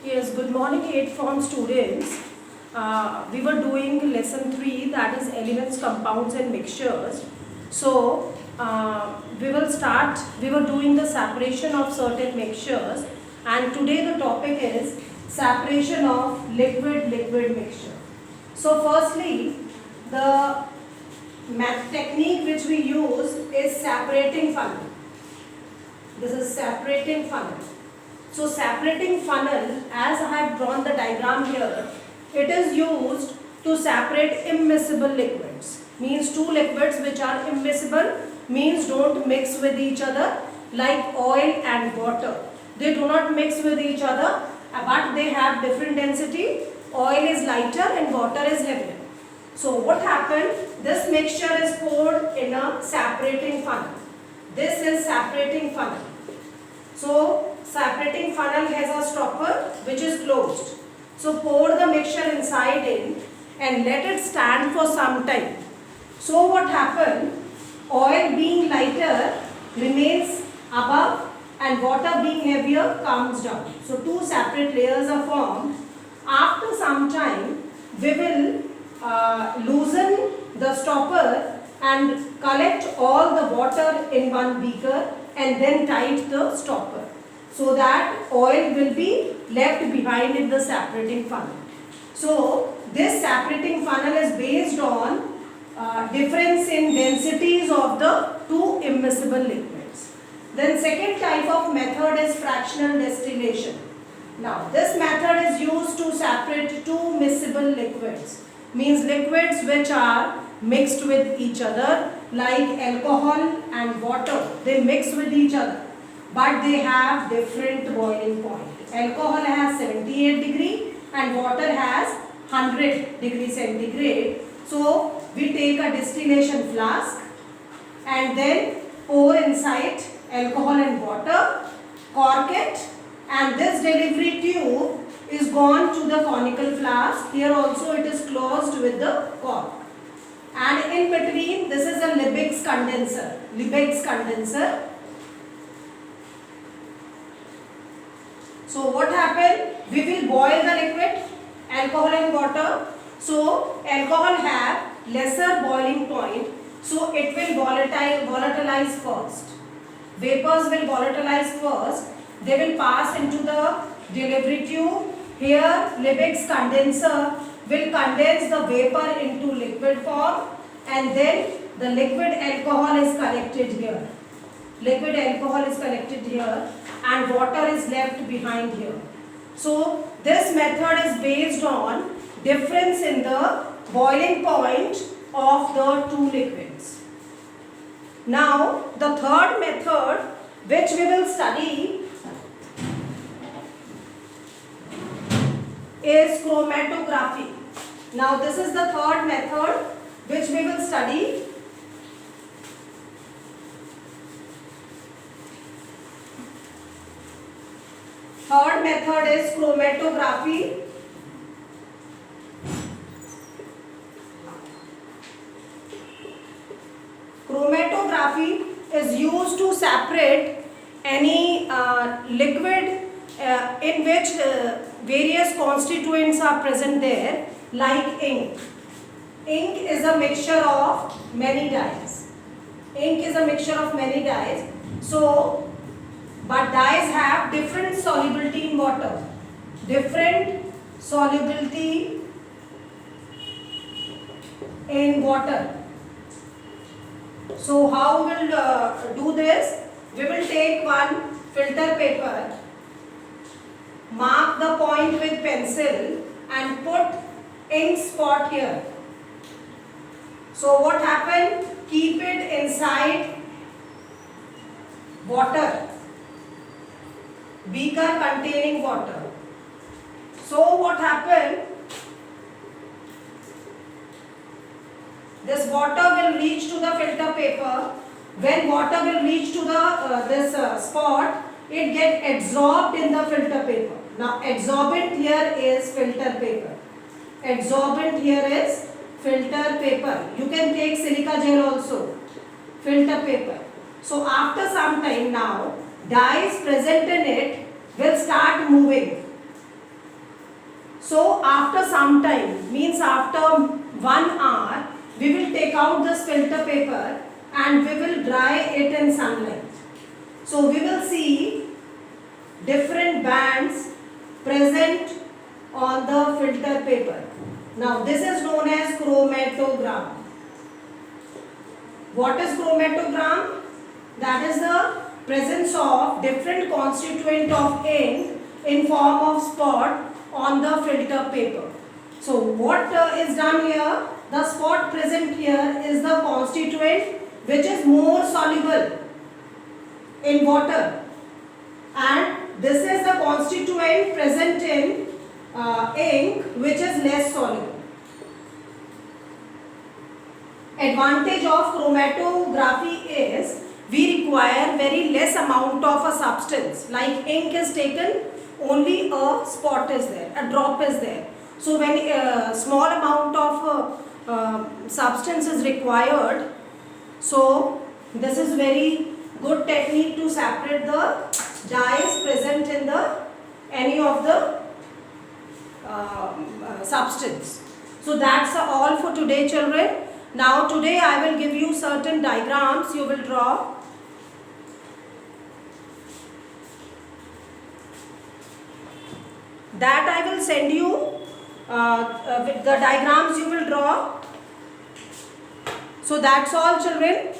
Yes, good morning 8th form students. We were doing lesson 3, that is elements, compounds and mixtures. So we were doing the separation of certain mixtures, and today the topic is separation of liquid mixture. So firstly, the math technique which we use is separating funnel. This is separating funnel. So separating funnel, as I have drawn the diagram here, it is used to separate immiscible liquids. Means two liquids which are immiscible, means don't mix with each other, like oil and water. They do not mix with each other, but they have different density. Oil is lighter and water is heavier. So what happened? This mixture is poured in a separating funnel. This is separating funnel. So separating funnel has a stopper which is closed. So pour the mixture inside in and let it stand for some time. So what happened? Oil being lighter remains above and water being heavier comes down. So two separate layers are formed. After some time we will loosen the stopper and collect all the water in one beaker and then tight the stopper, so that oil will be left behind in the separating funnel. So this separating funnel is based on difference in densities of the two immiscible liquids. Then second type of method is fractional distillation. Now this method is used to separate two miscible liquids, means liquids which are mixed with each other, like alcohol and water. They mix with each other, but they have different boiling point. Alcohol has 78 degree and water has 100 degree centigrade. So we take a distillation flask and then pour inside alcohol and water, cork it, and this delivery tube is gone to the conical flask. Here also it is closed with the cork. And in between, this is a Liebig's condenser. Liebig's condenser. So what happened? We will boil the liquid, alcohol and water. So alcohol have lesser boiling point, so it will volatilize first. Vapors will volatilize first. They will pass into the delivery tube. Here Liebig's condenser will condense the vapor into liquid form, and then the liquid alcohol is collected here. Liquid alcohol is collected here and water is left behind here. So this method is based on difference in the boiling point of the two liquids. Now the third method which we will study is chromatography. Now this is the third method which we will study. Third method is chromatography. Chromatography is used to separate any liquid in which various constituents are present there, like ink. Ink is a mixture of many dyes. Ink is a mixture of many dyes. So, but dyes have different solubility in water. Different solubility in water. So how we will do this? We will take one filter paper, mark the point with pencil and put ink spot here. So what happened? Keep it inside water, beaker containing water. So what happened? This water will reach to the filter paper. When water will reach to the this spot, it gets absorbed in the filter paper. Now absorbent here is filter paper. Absorbent here is filter paper. You can take silica gel also. Filter paper. So after some time now, dyes present in it will start moving. So after some time, means after 1 hour, we will take out this filter paper and we will dry it in sunlight. So we will see different bands present on the filter paper. Now this is known as chromatogram. What is chromatogram? That is the presence of different constituent of ink in form of spot on the filter paper. So what is done here? The spot present here is the constituent which is more soluble in water, and this is the constituent present in ink which is less soluble. Advantage of chromatography is we require very less amount of a substance. Like ink is taken, only a spot is there, a drop is there. So when a small amount of substance is required, so this is very good technique to separate the dyes present in the any of the substance. So that's all for today, children. Now today I will give you certain diagrams you will draw. That I will send you with the diagrams you will draw. So that's all, children.